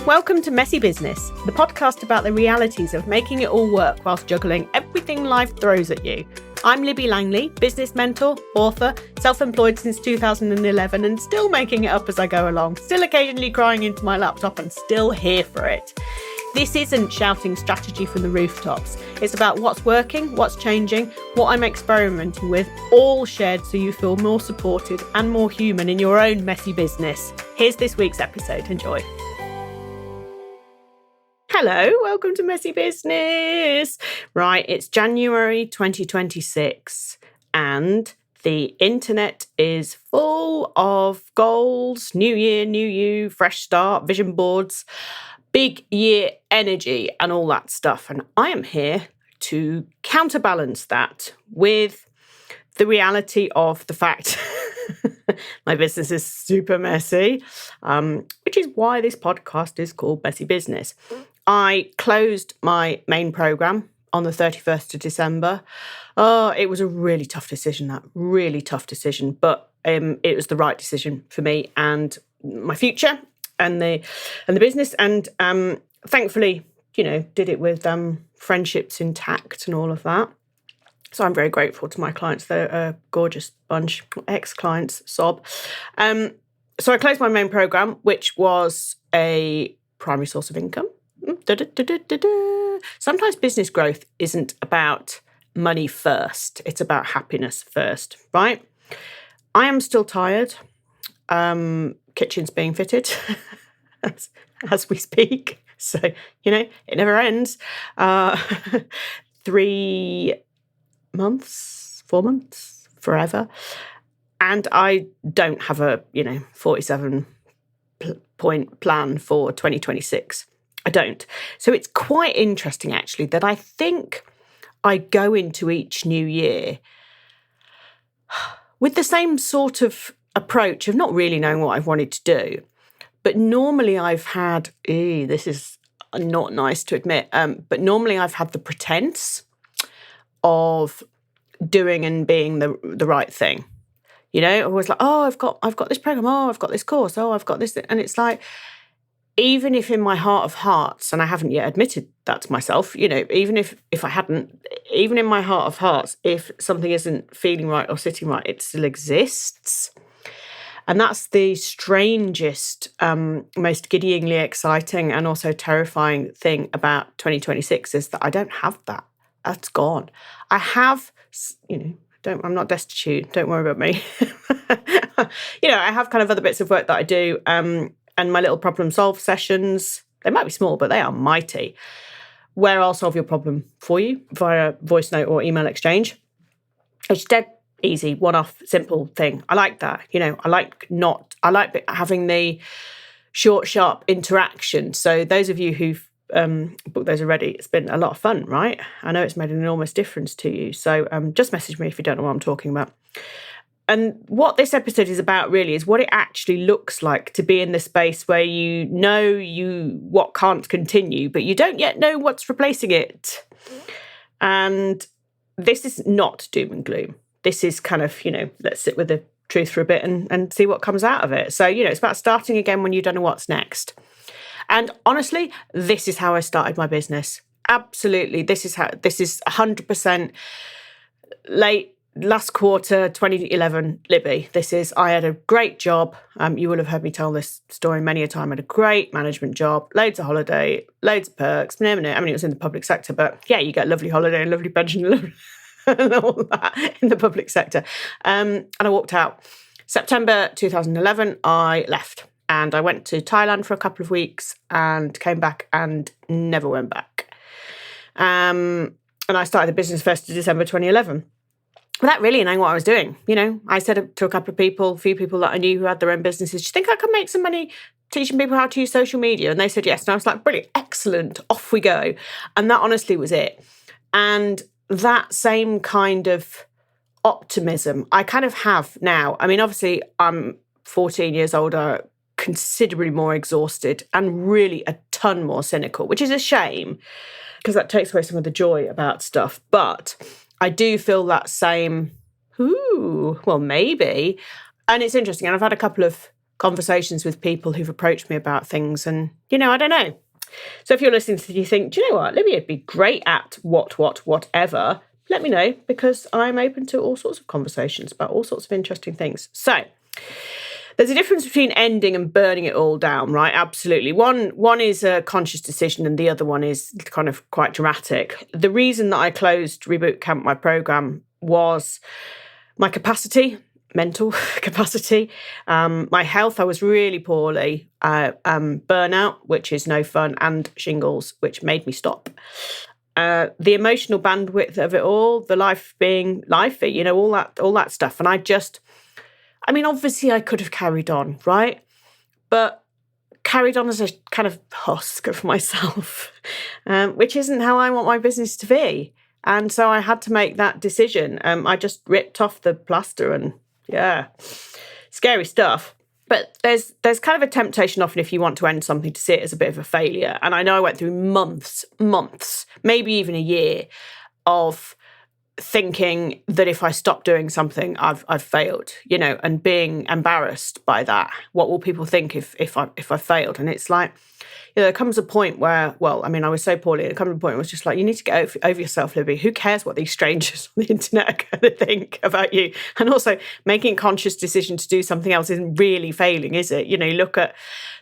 Welcome to Messy Business, the podcast about the realities of making it all work whilst juggling everything life throws at you. I'm Libby Langley, business mentor, author, self-employed since 2011 and still making it up as I go along, still occasionally crying into my laptop and still here for it. This isn't shouting strategy from the rooftops. It's about what's working, what's changing, what I'm experimenting with, all shared so you feel more supported and more human in your own messy business. Here's this week's episode. Enjoy. Hello, welcome to Messy Business. Right, it's January 2026 and the internet is full of goals, new year, new you, fresh start, vision boards, big year energy and all that stuff. And I am here to counterbalance that with the reality of the fact my business is super messy, which is why this podcast is called Messy Business. I closed my main program on the 31st of December. It was a really tough decision, but it was the right decision for me and my future and the business. And thankfully, did it with friendships intact and all of that. So I'm very grateful to my clients. They're a gorgeous bunch, ex-clients, sob. So I closed my main program, which was a primary source of income. Sometimes business growth isn't about money first. It's about happiness first, right? I am still tired. Kitchen's being fitted as we speak. So, it never ends. 3 months, 4 months, forever. And I don't have a, 47-point plan for 2026. I don't. So it's quite interesting, actually, that I think I go into each new year with the same sort of approach of not really knowing what I wanted to do. But normally I've had, this is not nice to admit, but normally I've had the pretense of doing and being the right thing. Always like, I've got this program, I've got this course, I've got this. And it's like, even if in my heart of hearts, and I haven't yet admitted that to myself, even if I hadn't, even in my heart of hearts, if something isn't feeling right or sitting right, it still exists. And that's the strangest, most giddyingly exciting and also terrifying thing about 2026 is that I don't have that. That's gone. I have, I'm not destitute. Don't worry about me. I have kind of other bits of work that I do. And my little problem solve sessions, they might be small, but they are mighty, where I'll solve your problem for you via voice note or email exchange. It's dead easy, one-off, simple thing. I like that. I like having the short, sharp interaction. So those of you who've booked those already, it's been a lot of fun, right? I know it's made an enormous difference to you. So just message me if you don't know what I'm talking about. And what this episode is about really is what it actually looks like to be in the space where what can't continue, but you don't yet know what's replacing it. And this is not doom and gloom. This is kind of, let's sit with the truth for a bit and see what comes out of it. So, it's about starting again when you don't know what's next. And honestly, this is how I started my business. Absolutely. This is 100% last quarter, 2011, Libby. I had a great job. You will have heard me tell this story many a time. I had a great management job, loads of holiday, loads of perks. I mean, it was in the public sector, but yeah, you get lovely holiday and lovely pension and all that in the public sector. And I walked out. September 2011, I left and I went to Thailand for a couple of weeks and came back and never went back. And I started the business 1st of December 2011. Without really knowing what I was doing. I said to a couple of people, a few people that I knew who had their own businesses, do you think I could make some money teaching people how to use social media? And they said yes. And I was like, brilliant, excellent, off we go. And that honestly was it. And that same kind of optimism I kind of have now. I mean, obviously, I'm 14 years older, considerably more exhausted and really a ton more cynical, which is a shame because that takes away some of the joy about stuff. But I do feel that same, maybe. And it's interesting. And I've had a couple of conversations with people who've approached me about things. And, I don't know. So if you're listening to this, you think, do you know what, Libby would be great at whatever, let me know, because I'm open to all sorts of conversations about all sorts of interesting things. So there's a difference between ending and burning it all down, right? Absolutely. One is a conscious decision and the other one is kind of quite dramatic. The reason that I closed Reboot Camp, my program, was my capacity, mental capacity, my health. I was really poorly, burnout, which is no fun, and shingles, which made me stop. The emotional bandwidth of it all, the life being lifey, all that stuff. And obviously I could have carried on, right? But carried on as a kind of husk of myself, which isn't how I want my business to be. And so I had to make that decision. I just ripped off the plaster and scary stuff. But there's kind of a temptation often if you want to end something to see it as a bit of a failure. And I know I went through months, maybe even a year of thinking that if I stop doing something, I've failed, and being embarrassed by that. What will people think if I failed? And it's like, there comes a point where, I was so poorly. There comes a point where it was just like, you need to get over yourself, Libby. Who cares what these strangers on the internet are going to think about you? And also, making a conscious decision to do something else isn't really failing, is it? You look at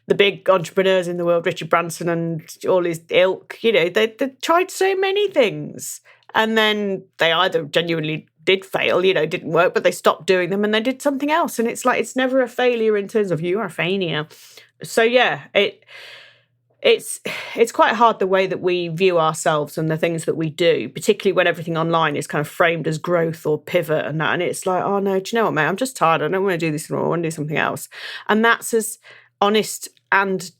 the big entrepreneurs in the world, Richard Branson and all his ilk. They tried so many things. And then they either genuinely did fail, didn't work, but they stopped doing them and they did something else. And it's like, it's never a failure in terms of you are a failure. So it's quite hard the way that we view ourselves and the things that we do, particularly when everything online is kind of framed as growth or pivot and that. And it's like, oh no, do you know what, mate? I'm just tired. I don't want to do this anymore. I want to do something else. And that's as honest and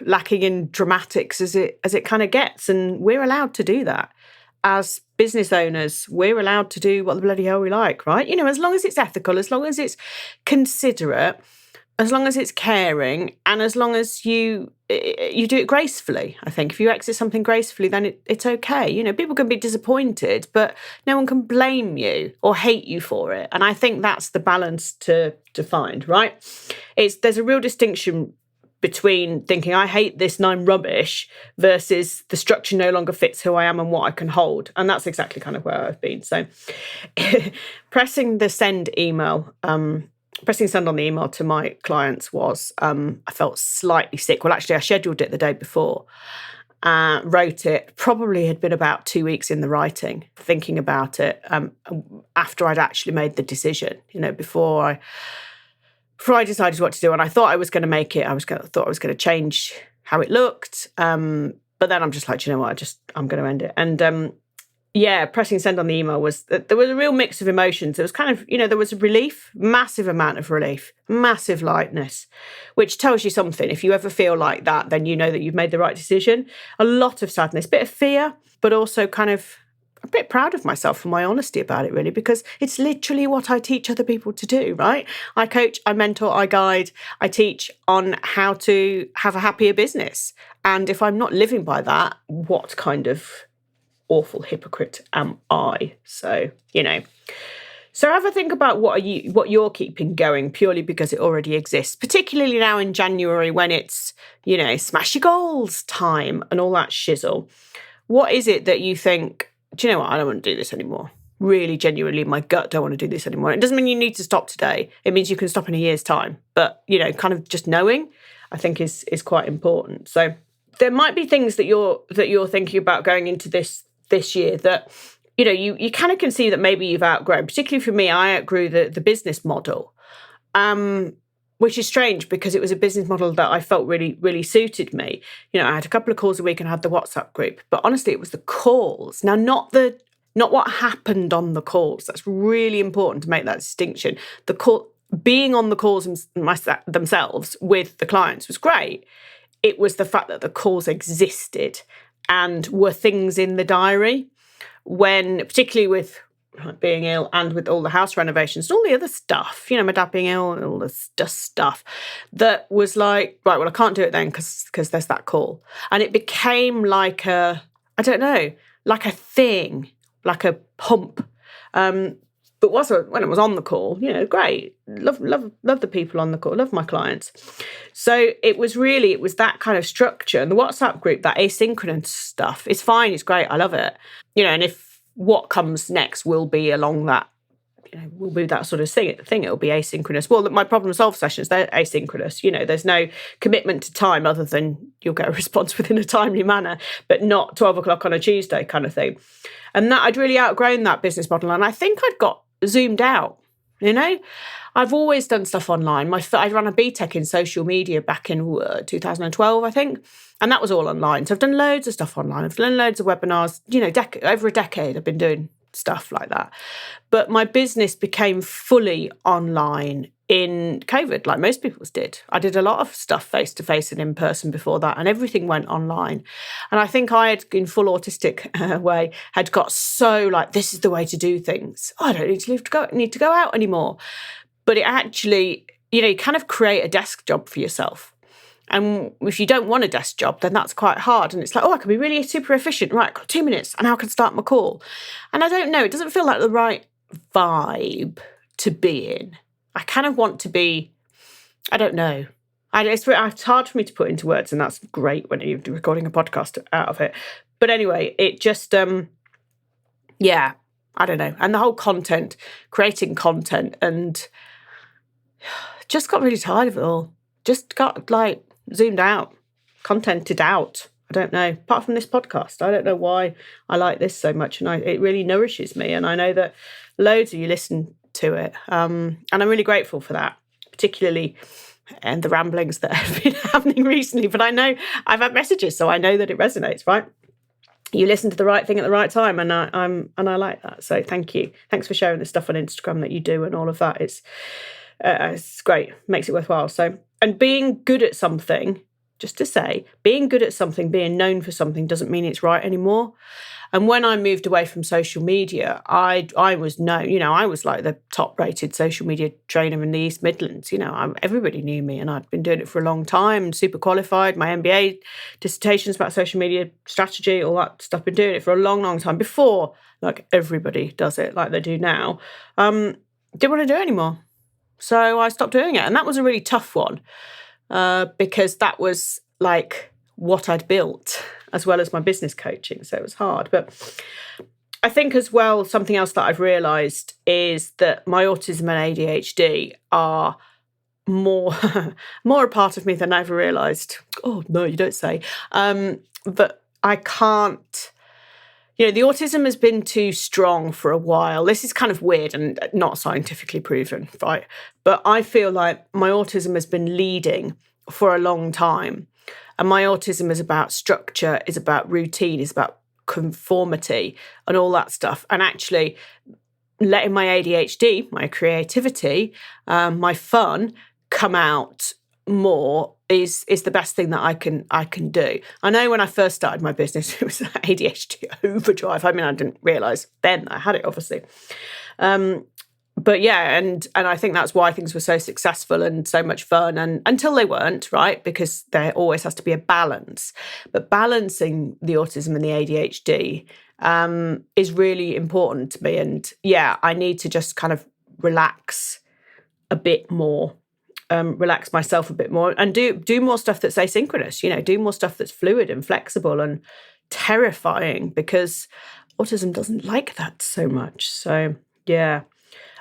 lacking in dramatics as it kind of gets. And we're allowed to do that. As business owners, we're allowed to do what the bloody hell we like, right? As long as it's ethical, as long as it's considerate, as long as it's caring, and as long as you do it gracefully. I think if you exit something gracefully, then it's okay. People can be disappointed, but no one can blame you or hate you for it. And I think that's the balance to find, right? There's a real distinction between thinking I hate this and I'm rubbish versus the structure no longer fits who I am and what I can hold. And that's exactly kind of where I've been. So pressing send on the email to my clients was, I felt slightly sick. Well, actually, I scheduled it the day before, wrote it, probably had been about 2 weeks in the writing, thinking about it after I'd actually made the decision, before I decided what to do. And I thought I was going to make it. I thought I was going to change how it looked. But then I'm just like, you know what, I'm going to end it. And pressing send on the email there was a real mix of emotions. It was kind of, there was a relief, massive amount of relief, massive lightness, which tells you something. If you ever feel like that, then you know that you've made the right decision. A lot of sadness, bit of fear, but also kind of a bit proud of myself for my honesty about it, really, because it's literally what I teach other people to do, right? I coach, I mentor, I guide, I teach on how to have a happier business. And if I'm not living by that, what kind of awful hypocrite am I? So, So have a think about what you're keeping going purely because it already exists, particularly now in January when it's, smash your goals time and all that shizzle. What is it that you think, do you know what, I don't want to do this anymore? Really, genuinely, my gut don't want to do this anymore. It doesn't mean you need to stop today. It means you can stop in a year's time. But, kind of just knowing, I think is quite important. So there might be things that you're thinking about going into this year that, you kind of can see that maybe you've outgrown. Particularly for me, I outgrew the business model, which is strange because it was a business model that I felt really, really suited me. I had a couple of calls a week and had the WhatsApp group, but honestly, it was the calls. Now, not what happened on the calls. That's really important to make that distinction. Being on the calls themselves with the clients was great. It was the fact that the calls existed and were things in the diary when, particularly with being ill and with all the house renovations and all the other stuff, my dad being ill and all this stuff, that was like, right, well, I can't do it then because there's that call. And it became like like a thing, like a pump. But when I was on the call, great. Love the people on the call, love my clients. So it was that kind of structure. And the WhatsApp group, that asynchronous stuff, it's fine, it's great, I love it. And if what comes next will be along that, will be that sort of thing, it'll be asynchronous. Well, my problem solve sessions, they're asynchronous. There's no commitment to time other than you'll get a response within a timely manner, but not 12 o'clock on a Tuesday kind of thing. And that I'd really outgrown that business model. And I think I'd got zoomed out. I've always done stuff online. I ran a BTEC in social media back in 2012, I think. And that was all online. So I've done loads of stuff online. I've done loads of webinars, over a decade I've been doing stuff like that. But my business became fully online in COVID, like most people's did. I did a lot of stuff face-to-face and in person before that, and everything went online. And I think I had, in full autistic way, had got so this is the way to do things. I don't need to go out anymore. But it actually, you kind of create a desk job for yourself. And if you don't want a desk job, then that's quite hard. And it's I can be really super efficient. Right, I've got 2 minutes and now I can start my call. And I don't know, it doesn't feel like the right vibe to be in. I kind of want to be, I don't know. It's hard for me to put into words, and that's great when you're recording a podcast out of it. But anyway, it just, I don't know. And the whole creating content, and just got really tired of it all. Just got zoomed out, contented out. I don't know. Apart from this podcast, I don't know why I like this so much, and it really nourishes me. And I know that loads of you listen to it, and I'm really grateful for that, particularly and the ramblings that have been happening recently. But I know I've had messages, so I know that it resonates. Right? You listen to the right thing at the right time, and I like that. So thank you. Thanks for sharing the stuff on Instagram that you do and all of that. It's great. Makes it worthwhile. So, and being good at something, just to say, being good at something, being known for something doesn't mean it's right anymore. And when I moved away from social media, I was known, I was like the top rated social media trainer in the East Midlands. Everybody knew me, and I'd been doing it for a long time, super qualified. My MBA dissertations about social media strategy, all that stuff, been doing it for a long, long time before everybody does it like they do now. Didn't want to do it anymore. So I stopped doing it. And that was a really tough one because that was what I'd built as well as my business coaching. So it was hard. But I think as well, something else that I've realised is that my autism and ADHD are more a part of me than I ever realised. Oh, no, you don't say. But I can't... the autism has been too strong for a while. This is kind of weird and not scientifically proven, right? But I feel like my autism has been leading for a long time. And my autism is about structure, is about routine, is about conformity and all that stuff. And actually letting my ADHD, my creativity, my fun come out more is the best thing that I can do. I know when I first started my business, it was ADHD overdrive. I mean, I didn't realise then I had it, obviously. But yeah, and I think that's why things were so successful and so much fun, and until they weren't, right? Because there always has to be a balance. But balancing the autism and the ADHD is really important to me. And yeah, I need to just kind of relax a bit more. Relax myself a bit more and do more stuff that's asynchronous, do more stuff that's fluid and flexible and terrifying, because autism doesn't like that so much. So, yeah.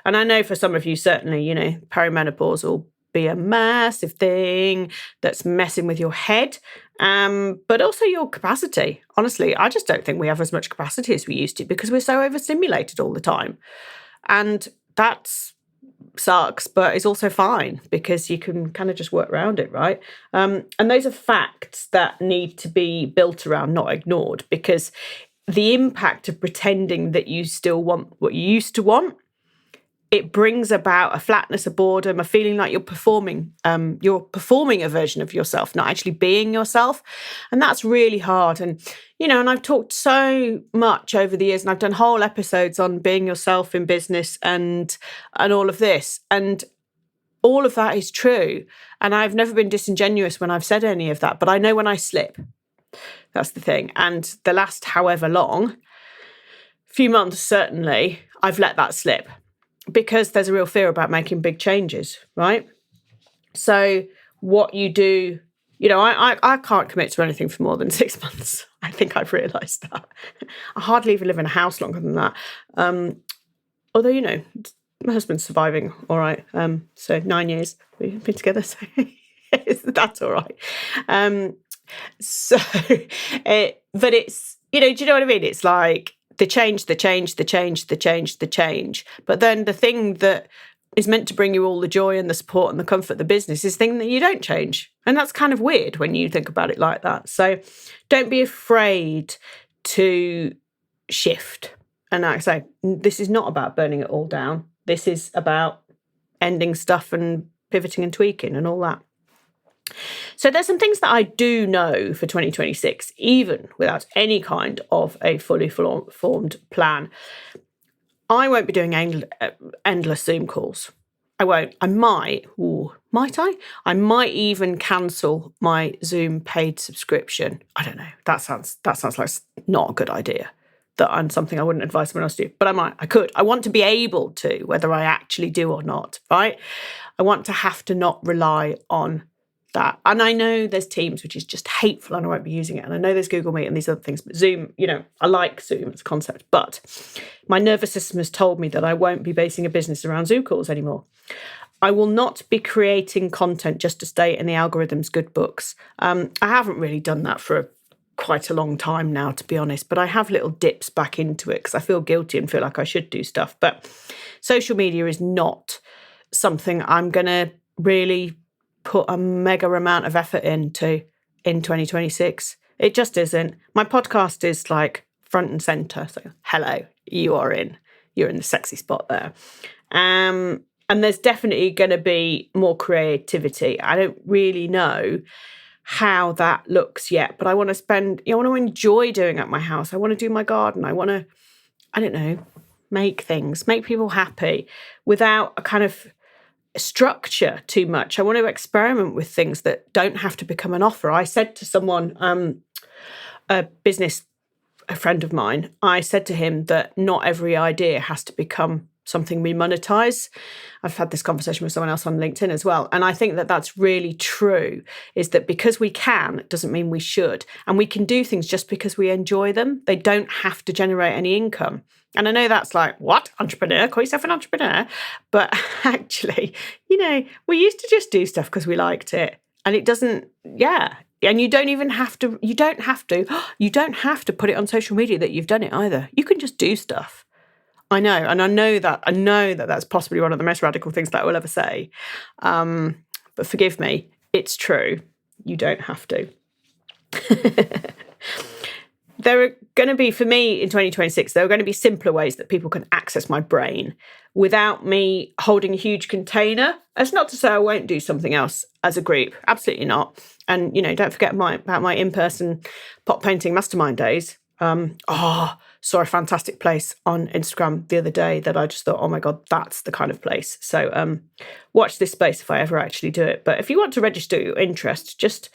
And I know for some of you, certainly, perimenopause will be a massive thing that's messing with your head, but also your capacity. Honestly, I just don't think we have as much capacity as we used to because we're so overstimulated all the time. And that's sucks, but it's also fine because you can kind of just work around it, right? And those are facts that need to be built around, not ignored, because the impact of pretending that you still want what you used to want, it brings about a flatness, a boredom, a feeling like you're performing a version of yourself, not actually being yourself. And that's really hard. And, and I've talked so much over the years, and I've done whole episodes on being yourself in business and all of this. And all of that is true. And I've never been disingenuous when I've said any of that, but I know when I slip. That's the thing. And the last however long, few months certainly, I've let that slip. because there's a real fear about making big changes, right? So what you do, I can't commit to anything for more than 6 months. I think I've realised that. I hardly even live in a house longer than that. Although, my husband's surviving all right. So 9 years we've been together, so that's all right. But it's, do you know what I mean? It's like the change. But then the thing that is meant to bring you all the joy and the support and the comfort of the business is the thing that you don't change. And that's kind of weird when you think about it like that. So don't be afraid to shift. And like I say, this is not about burning it all down. This is about ending stuff and pivoting and tweaking and all that. So there's some things that I do know for 2026, even without any kind of a fully formed plan. I won't be doing endless Zoom calls. I won't. I might. Might I? I might even cancel my Zoom paid subscription. I don't know. That sounds like not a good idea. Something I wouldn't advise someone else to do. But I might. I could. I want to be able to, whether I actually do or not, right? I want to have to not rely on that. And I know there's Teams, which is just hateful, and I won't be using it. And I know there's Google Meet and these other things, but Zoom, I like Zoom as a concept. But my nervous system has told me that I won't be basing a business around Zoom calls anymore. I will not be creating content just to stay in the algorithm's good books. I haven't really done that for quite a long time now, to be honest, but I have little dips back into it because I feel guilty and feel like I should do stuff. But social media is not something I'm going to really put a mega amount of effort into in 2026. It just isn't. My podcast is like front and center. So hello, you're in the sexy spot there. And there's definitely going to be more creativity. I don't really know how that looks yet, but I want to enjoy doing at my house. I want to do my garden. I want to, make things, make people happy without a kind of structure too much. I want to experiment with things that don't have to become an offer. I said to someone, a friend of mine, I said to him that not every idea has to become something we monetize. I've had this conversation with someone else on LinkedIn as well. And I think that that's really true, is that because we can, doesn't mean we should. And we can do things just because we enjoy them. They don't have to generate any income. And I know that's like, what? Entrepreneur? Call yourself an entrepreneur? But actually, we used to just do stuff because we liked it. And it doesn't, And you don't have to put it on social media that you've done it either. You can just do stuff. I know. And I know that that's possibly one of the most radical things that I will ever say. But forgive me, it's true. You don't have to. There are going to be, for me in 2026, there are going to be simpler ways that people can access my brain without me holding a huge container. That's not to say I won't do something else as a group. Absolutely not. And, don't forget about my in-person pot painting mastermind days. Saw a fantastic place on Instagram the other day that I just thought, oh my God, that's the kind of place. So watch this space if I ever actually do it. But if you want to register your interest, just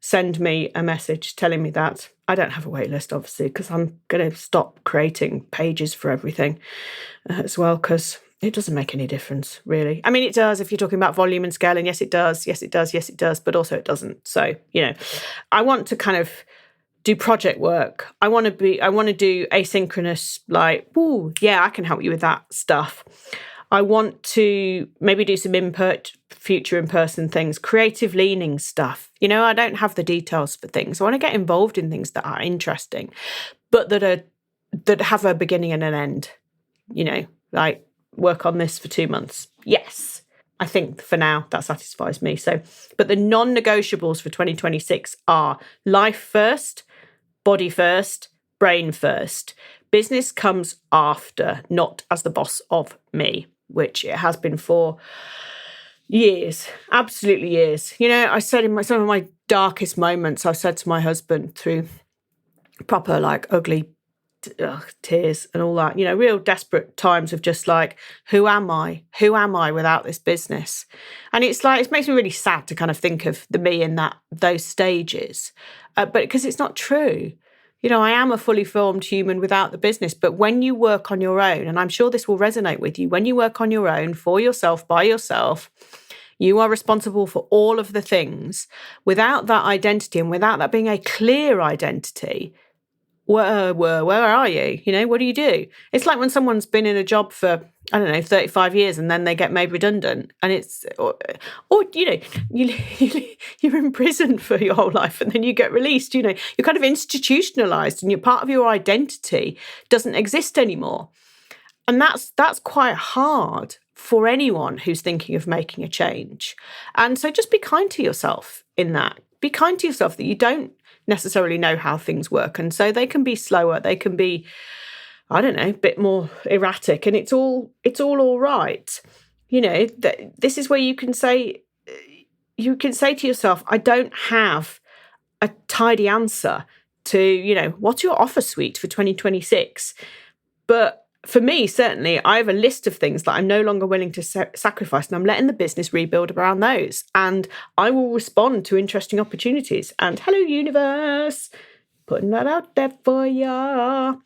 send me a message telling me that. I don't have a wait list, obviously, because I'm going to stop creating pages for everything as well, because it doesn't make any difference, really. I mean, it does if you're talking about volume and scale, and yes, it does. Yes, it does. Yes, it does. But also it doesn't. So, I want to kind of do project work. I want to do asynchronous, like, I can help you with that stuff. I want to maybe do some future in-person things, creative leaning stuff. I don't have the details for things. I want to get involved in things that are interesting, but that have a beginning and an end. Like work on this for 2 months. Yes, I think for now that satisfies me. So, but the non-negotiables for 2026 are life first, body first, brain first. Business comes after, not as the boss of me, which it has been for years, absolutely years. I said in some of my darkest moments, I said to my husband through proper like ugly tears and all that, real desperate times of just like, who am I? Who am I without this business? And it's like, it makes me really sad to kind of think of the me in those stages, but because it's not true. I am a fully formed human without the business. But when you work on your own, and I'm sure this will resonate with you, when you work on your own, for yourself, by yourself, you are responsible for all of the things. Without that identity and without that being a clear identity, where are you? What do you do? It's like when someone's been in a job for, 35 years and then they get made redundant, and it's, or you're in prison for your whole life and then you get released. You're kind of institutionalized and your part of your identity doesn't exist anymore. And that's quite hard for anyone who's thinking of making a change. And so just be kind to yourself in that. Be kind to yourself that you don't necessarily know how things work. And so they can be slower, they can be, a bit more erratic, and it's all right. This is where you can say to yourself, I don't have a tidy answer to, what's your offer suite for 2026? But for me, certainly, I have a list of things that I'm no longer willing to sacrifice, and I'm letting the business rebuild around those. And I will respond to interesting opportunities. And hello, universe, putting that out there for ya.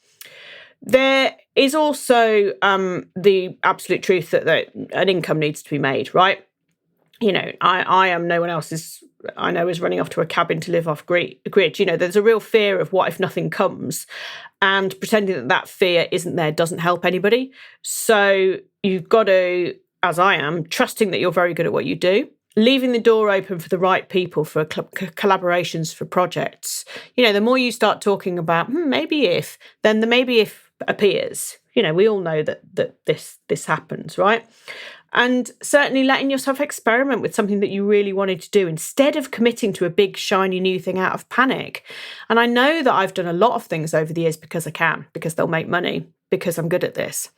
There is also the absolute truth that an income needs to be made, right? I am no one else's. I know is running off to a cabin to live off grid. There's a real fear of what if nothing comes, and pretending that fear isn't there doesn't help anybody. So you've got to, as I am, trusting that you're very good at what you do, leaving the door open for the right people, for collaborations, for projects. The more you start talking about maybe if, then the maybe if appears. We all know that this happens, right? And certainly letting yourself experiment with something that you really wanted to do instead of committing to a big, shiny new thing out of panic. And I know that I've done a lot of things over the years because I can, because they'll make money, because I'm good at this.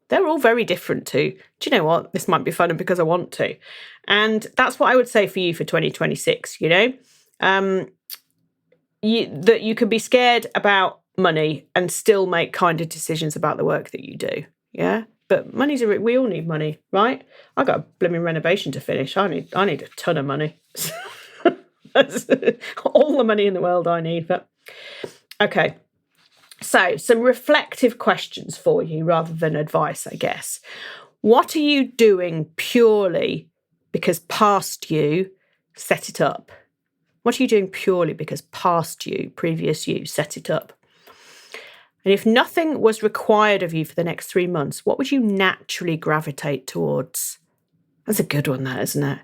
They're all very different to, do you know what, this might be fun and because I want to. And that's what I would say for you for 2026, that you can be scared about money and still make kinder decisions about the work that you do, yeah? But we all need money, right? I got a blooming renovation to finish. I need a ton of money. That's all the money in the world I need. But okay. So some reflective questions for you rather than advice, I guess. What are you doing purely because past you set it up? What are you doing purely because past you, previous you, set it up? And if nothing was required of you for the next 3 months, what would you naturally gravitate towards? That's a good one, that, isn't it?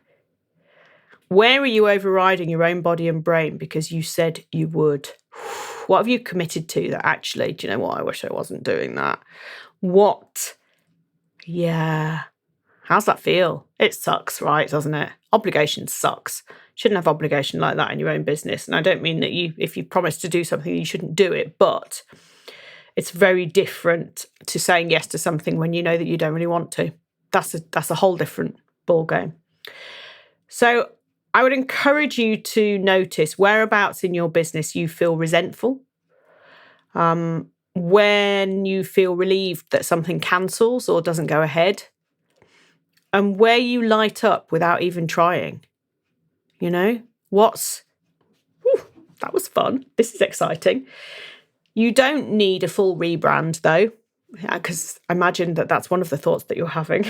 Where are you overriding your own body and brain because you said you would? What have you committed to that actually, do you know what, I wish I wasn't doing that? What? Yeah. How's that feel? It sucks, right, doesn't it? Obligation sucks. Shouldn't have obligation like that in your own business. And I don't mean that if you promise to do something, you shouldn't do it, but it's very different to saying yes to something when you know that you don't really want to. That's a whole different ball game. So I would encourage you to notice whereabouts in your business you feel resentful, when you feel relieved that something cancels or doesn't go ahead, and where you light up without even trying. That was fun. This is exciting. You don't need a full rebrand, though, because I imagine that that's one of the thoughts that you're having.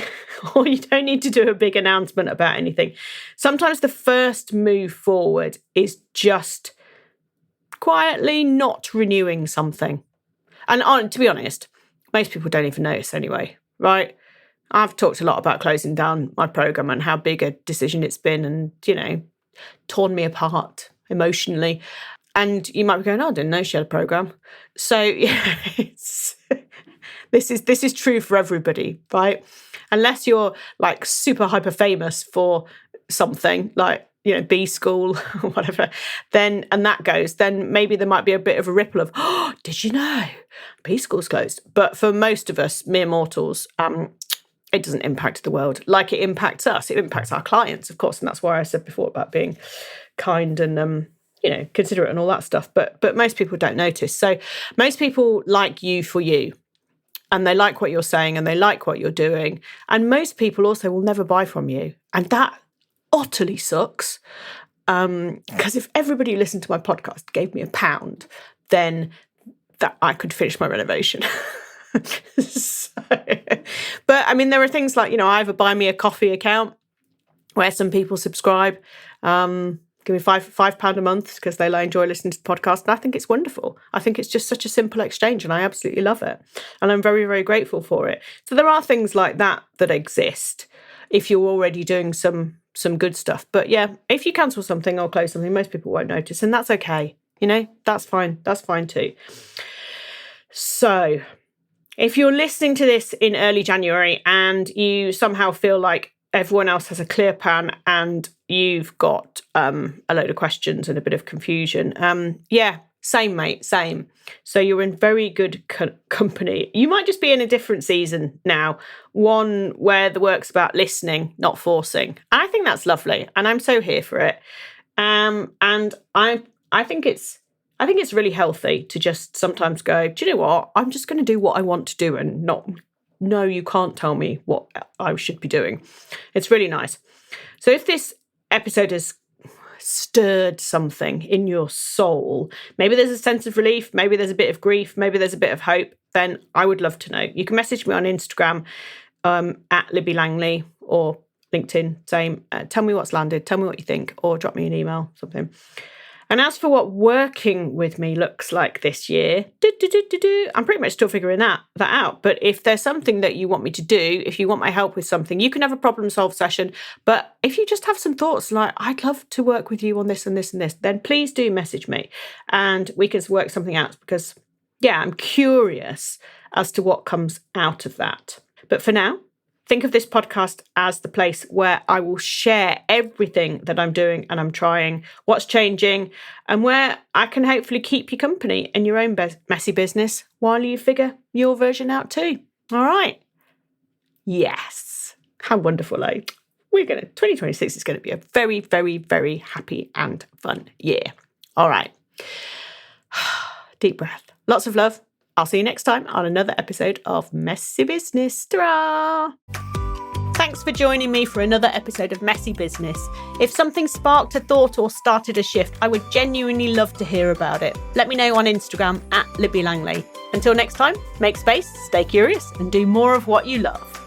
Or you don't need to do a big announcement about anything. Sometimes the first move forward is just quietly not renewing something. And to be honest, most people don't even notice anyway, right? I've talked a lot about closing down my program and how big a decision it's been and, torn me apart emotionally. And you might be going, oh, I didn't know she had a program. So yeah, this is true for everybody, right? Unless you're like super hyper famous for something like, B school or whatever, then maybe there might be a bit of a ripple of, oh, did you know B school's closed? But for most of us, mere mortals, it doesn't impact the world like it impacts us. It impacts our clients, of course. And that's why I said before about being kind and, considerate and all that stuff. But most people don't notice. So most people like you for you. And they like what you're saying and they like what you're doing. And most people also will never buy from you. And that utterly sucks. Because if everybody who listened to my podcast gave me £1, then that I could finish my renovation. But I mean, there are things like, I have a buy me a coffee account where some people subscribe, give me £5 a month because they enjoy listening to the podcast. And I think it's wonderful. I think it's just such a simple exchange and I absolutely love it. And I'm very, very grateful for it. So there are things like that exist if you're already doing some good stuff. But yeah, if you cancel something or close something, most people won't notice, and that's okay. That's fine. That's fine too. So if you're listening to this in early January and you somehow feel like everyone else has a clear plan and you've got a load of questions and a bit of confusion, same, mate, same. So you're in very good company. You might just be in a different season now, one where the work's about listening, not forcing. I think that's lovely, and I'm so here for it. And I think it's really healthy to just sometimes go, do you know what? I'm just going to do what I want to do and not, no, you can't tell me what I should be doing. It's really nice. So if this episode has stirred something in your soul, maybe there's a sense of relief, maybe there's a bit of grief, maybe there's a bit of hope, then I would love to know. You can message me on Instagram at Libby Langley, or LinkedIn, same. Tell me what's landed, tell me what you think, or drop me an email, something. And as for what working with me looks like this year, I'm pretty much still figuring that out. But if there's something that you want me to do, if you want my help with something, you can have a problem solve session. But if you just have some thoughts like, I'd love to work with you on this and this and this, then please do message me and we can work something out, because, I'm curious as to what comes out of that. But for now, think of this podcast as the place where I will share everything that I'm doing and I'm trying, what's changing, and where I can hopefully keep you company in your own messy business while you figure your version out too. All right. Yes. How wonderful, eh? 2026 is going to be a very, very, very happy and fun year. All right. Deep breath. Lots of love. I'll see you next time on another episode of Messy Business. Ta-ra! Thanks for joining me for another episode of Messy Business. If something sparked a thought or started a shift, I would genuinely love to hear about it. Let me know on Instagram at Libby Langley. Until next time, make space, stay curious, and do more of what you love.